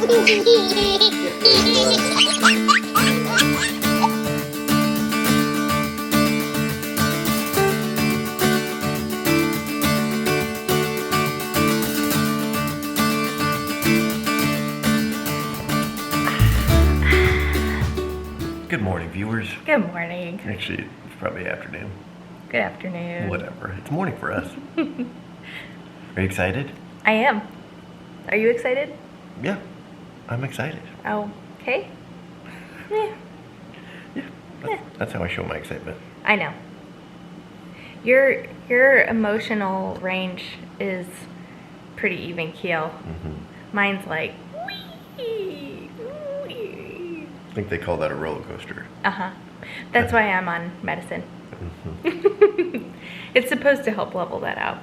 Good morning, viewers. Good morning. Actually, it's probably afternoon. Good afternoon. Whatever. It's morning for us. Are you excited? I am. Are you excited? Yeah, I'm excited. Okay. Yeah. That's how I show my excitement. I know. Your emotional range is pretty even keel. Mine's like, wee, wee. I think they call that a roller coaster. That's why I'm on medicine. It's supposed to help level that out.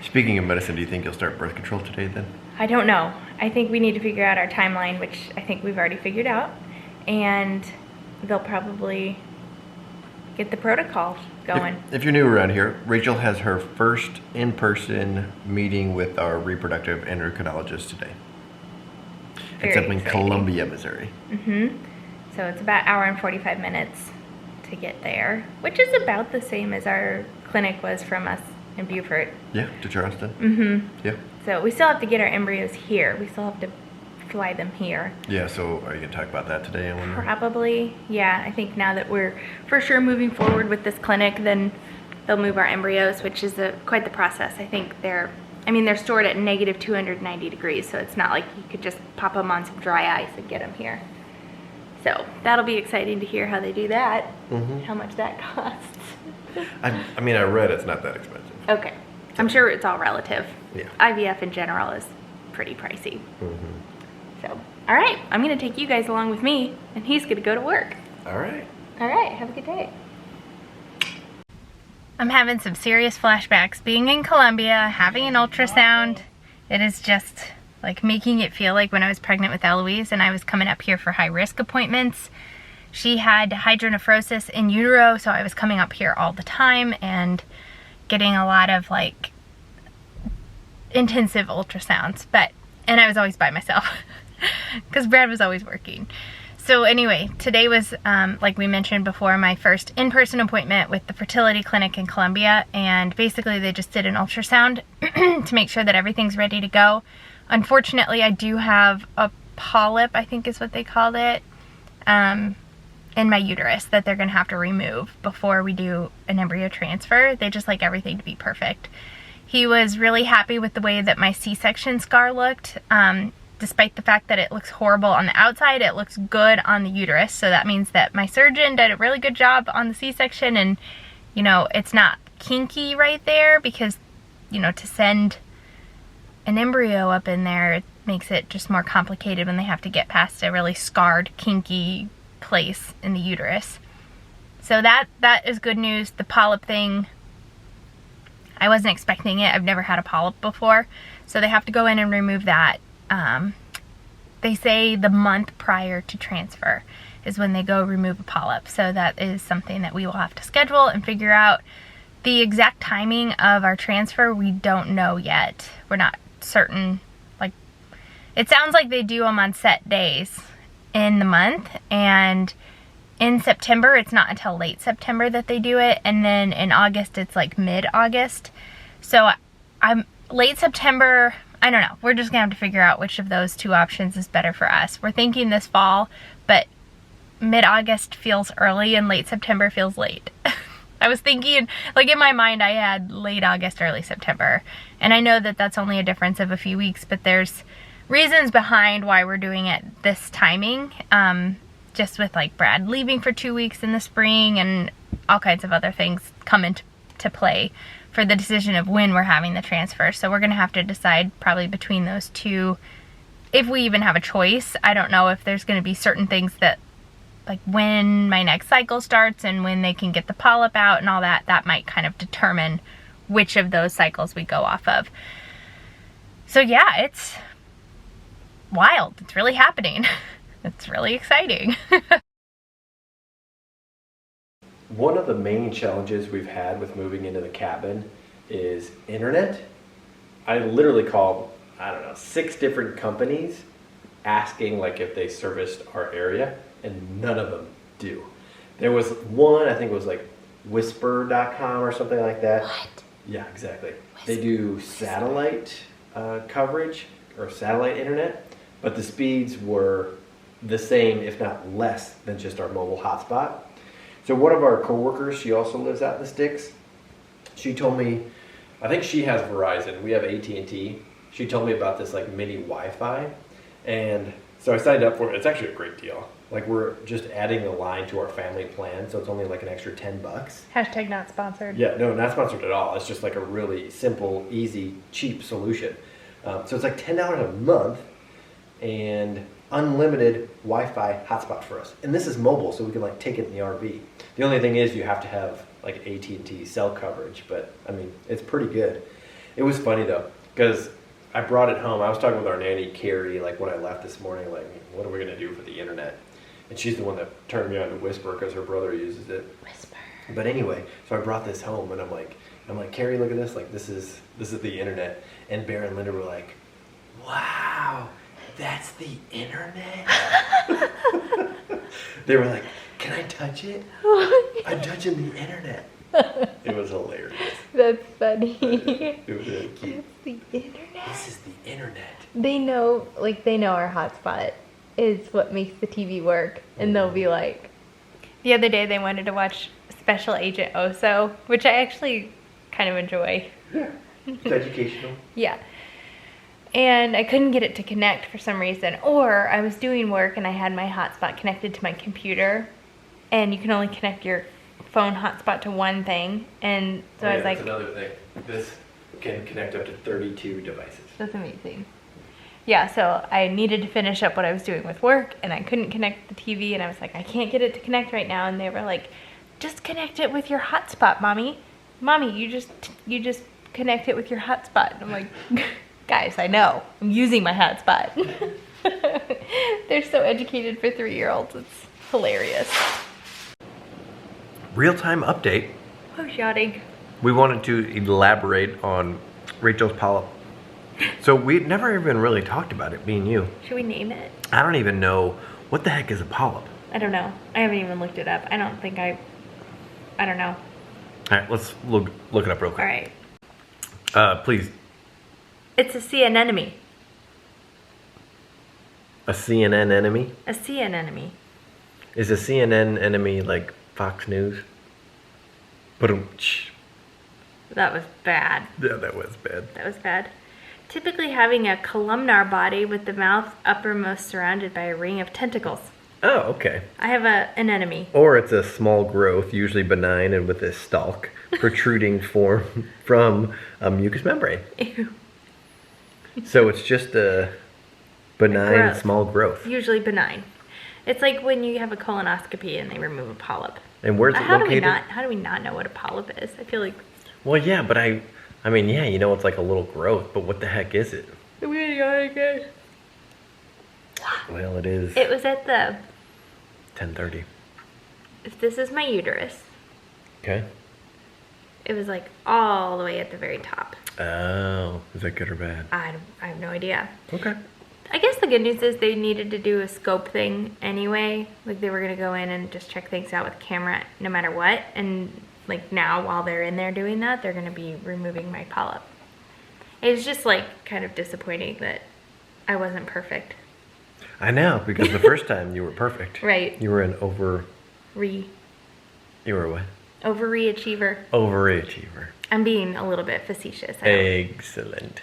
Speaking of medicine, do you think you'll start birth control today then? I don't know. I think we need to figure out our timeline, which I think we've already figured out. And they'll probably get the protocol going. If you're new around here, Rachel has her first in-person meeting with our reproductive endocrinologist today. It's up in Columbia, Missouri. So it's about an hour and 45 minutes to get there, which is about the same as our clinic was from us in Beaufort. Yeah, to Charleston. Yeah. So we still have to get our embryos here. We still have to fly them here. Yeah, so are you going to talk about that today, I wonder? Probably, yeah. I think now that we're for sure moving forward with this clinic, then they'll move our embryos, which is quite the process. I think they're stored at negative 290 degrees, so it's not like you could just pop them on some dry ice and get them here. So that'll be exciting to hear how they do that, how much that costs. I mean, I read it's not that expensive. Okay. I'm sure it's all relative. Yeah. IVF in general is pretty pricey. So, all right. I'm going to take you guys along with me, and he's going to go to work. All right. All right. Have a good day. I'm having some serious flashbacks. Being in Columbia, having an ultrasound, it is just like making it feel like when I was pregnant with Eloise and I was coming up here for high-risk appointments. She had hydronephrosis in utero, so I was coming up here all the time and getting a lot of like intensive ultrasounds, and I was always by myself because Brad was always working. So anyway, today was, like we mentioned before, my first in-person appointment with the fertility clinic in Columbia, and basically they just did an ultrasound to make sure that everything's ready to go. Unfortunately, I do have a polyp, I think is what they called it, in my uterus that they're going to have to remove before we do an embryo transfer. They just like everything to be perfect. He was really happy with the way that my C-section scar looked. Despite the fact that it looks horrible on the outside, it looks good on the uterus. So that means that my surgeon did a really good job on the C-section, and, you know, it's not kinky right there because, you know, to send an embryo up in there, it makes it just more complicated when they have to get past a really scarred, kinky place in the uterus. So that is good news. The polyp thing, I wasn't expecting it. I've never had a polyp before. So they have to go in and remove that. They say the month prior to transfer is when they go remove a polyp. So that is something that we will have to schedule and figure out. The exact timing of our transfer, we don't know yet. We're not certain. Like, it sounds like they do them on set days in the month, and in September it's not until late September that they do it, and then in August it's like mid-August. So I'm late September, I don't know. We're just gonna have to figure out which of those two options is better for us. We're thinking this fall, but mid-August feels early and late September feels late. I was thinking, like in my mind I had late August, early September, and I know that that's only a difference of a few weeks, but there's reasons behind why we're doing it this timing, just with like Brad leaving for 2 weeks in the spring and all kinds of other things come into play for the decision of when we're having the transfer. So we're gonna have to decide probably between those two, if we even have a choice. I don't know if there's gonna be certain things that, like when my next cycle starts and when they can get the polyp out and all that, that might kind of determine which of those cycles we go off of. So yeah, it's wild. It's really happening. It's really exciting. One of the main challenges we've had with moving into the cabin is internet. I literally called, I don't know, 6 different companies asking like if they serviced our area, and none of them do. There was one, I think it was like whisper.com or something like that. What? Yeah, exactly. They do satellite coverage or satellite internet, but the speeds were the same, if not less, than just our mobile hotspot. So one of our coworkers, she also lives out in the sticks. She told me, I think she has Verizon. We have AT&T. She told me about this like mini Wi-Fi, and so I signed up for it. It's actually a great deal. Like we're just adding the line to our family plan, so it's only like an extra $10. Hashtag not sponsored. Yeah, no, not sponsored at all. It's just like a really simple, easy, cheap solution. So it's like $10 a month and unlimited Wi-Fi hotspot for us. And this is mobile, so we can like take it in the RV. The only thing is you have to have like AT&T cell coverage, but I mean, it's pretty good. It was funny though, because I brought it home. I was talking with our nanny, Carrie, like when I left this morning, like, what are we going to do for the internet? And she's the one that turned me on to Whisper because her brother uses it. Whisper. But anyway, so I brought this home and I'm like, Carrie, look at this. Like, this is the internet. And Berend Lyndle were like, wow, that's the internet? They were like, can I touch it? I'm touching the internet. It was hilarious. That's funny. It was really cute. That's the internet. This is the internet. They know our hotspot is what makes the TV work, and they'll be like, the other day they wanted to watch Special Agent Oso, which I actually kind of enjoy. Yeah, it's educational. Yeah. And I couldn't get it to connect for some reason, or I was doing work and I had my hotspot connected to my computer, and you can only connect your phone hotspot to one thing, and so I was like, that's another thing. This can connect up to 32 devices. that's amazing. Yeah, so I needed to finish up what I was doing with work, and I couldn't connect the TV, and I was like, I can't get it to connect right now, and they were like, just connect it with your hotspot, mommy. Mommy, you just connect it with your hotspot. And I'm like, guys, I know, I'm using my hotspot. They're so educated for 3-year-olds. It's hilarious. Real-time update. Oh, yachting. We wanted to elaborate on Rachel's polyp. So we never even really talked about it, me and you. Should we name it? I don't even know what the heck is a polyp. I don't know. I haven't even looked it up. I don't know. All right, let's look it up real All quick. right. Please. It's a sea anemone. A CNN enemy? A sea anemone. Is a CNN enemy like Fox News? Ba-dum-tsh. That was bad. Yeah, that was bad. That was bad. Typically having a columnar body with the mouth uppermost surrounded by a ring of tentacles. Oh, okay. I have an enemy. Or it's a small growth, usually benign and with a stalk protruding from a mucous membrane. Ew. So it's just a benign Growth. small growth. Usually benign. It's like when you have a colonoscopy and they remove a polyp. And where's it located? How do we not know what a polyp is? I feel like Well, yeah, but I mean, yeah, you know, it's like a little growth, but what the heck is it? Well, it is it was at the 10:30. if this is my uterus, Okay. it was like all the way at the very top. Oh, is that good or bad? I have no idea. Okay. I guess the good news is they needed to do a scope thing anyway. Like they were going to go in and just check things out with camera no matter what. And like now while they're in there doing that, they're going to be removing my polyp. It's just like kind of disappointing that I wasn't perfect. I know, because the first time you were perfect. Right. You were an You were what? Overachiever. Overachiever. I'm being a little bit facetious. I know. Excellent.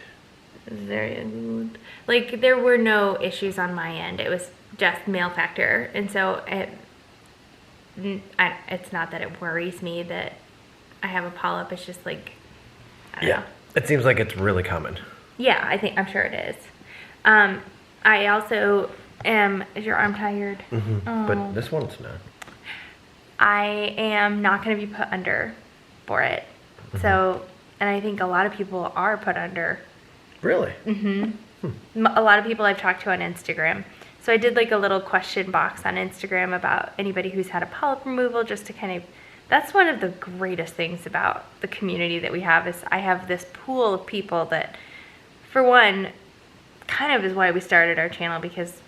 Very good. Like there were no issues on my end. It was just male factor, and so it's not that it worries me that I have a polyp. It's just like I don't know. It seems like it's really common. Yeah, I'm sure it is. I also am. Is your arm tired? Mm-hmm. But this one's not. I am not going to be put under for it. Mm-hmm. So, and I think a lot of people are put under. Really? Mm-hmm. A lot of people I've talked to on Instagram. So I did like a little question box on Instagram about anybody who's had a polyp removal, just to kind of, that's one of the greatest things about the community that we have is I have this pool of people that, for one, kind of is why we started our channel, because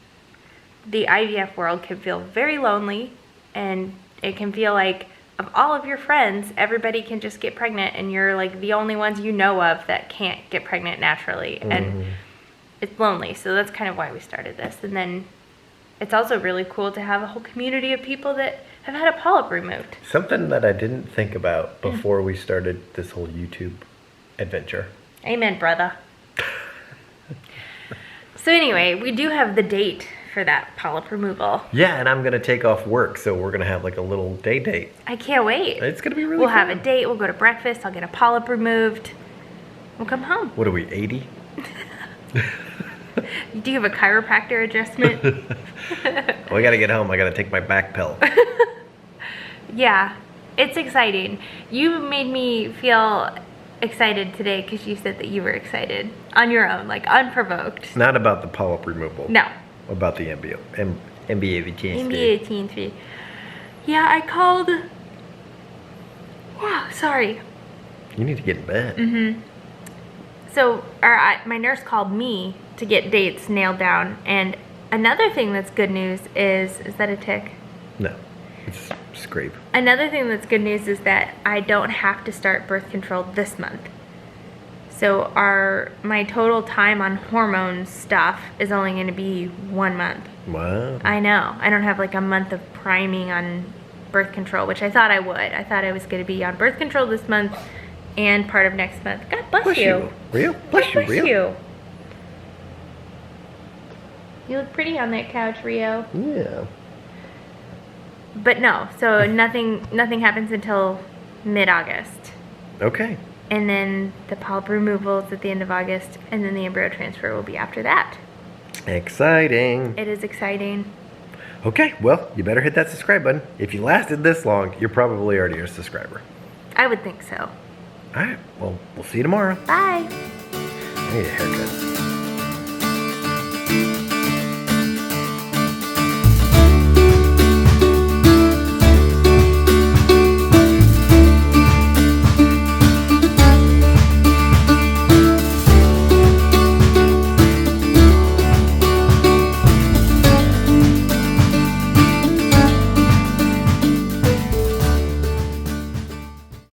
the IVF world can feel very lonely, and it can feel like of all of your friends, everybody can just get pregnant, and you're like the only ones you know of that can't get pregnant naturally, and it's lonely. So that's kind of why we started this. And then it's also really cool to have a whole community of people that have had a polyp removed. Something that I didn't think about before we started this whole YouTube adventure. Amen, brother. So anyway, we do have the date for that polyp removal. Yeah, and I'm gonna take off work, so we're gonna have like a little day date. I can't wait. It's gonna be really We'll fun. have a date, we'll go to breakfast, I'll get a polyp removed. We'll come home. What are we, 80? Do you have a chiropractor adjustment? Well, I gotta get home. I gotta take my back pill. Yeah, it's exciting. You made me feel excited today because you said that you were excited on your own, like unprovoked. Not about the polyp removal. No. About the embryo. NBA NBA Teen 3. Yeah, I called. Wow, sorry. You need to get in bed. So, my nurse called me to get dates nailed down. And another thing that's good news is that a tick? No, it's scrape. Another thing that's good news is that I don't have to start birth control this month. So my total time on hormone stuff is only going to be 1 month. Wow. I know. I don't have like a month of priming on birth control, which I thought I would. I thought I was going to be on birth control this month and part of next month. God bless you. Real? Bless you, Bless Real. you. You look pretty on that couch, Rio. Yeah. But no, so nothing happens until mid-August. Okay. And then the polyp removal is at the end of August, and then the embryo transfer will be after that. Exciting. It is exciting. Okay, well, you better hit that subscribe button. If you lasted this long, you're probably already a subscriber. I would think so. All right, well, we'll see you tomorrow. Bye. I need a haircut.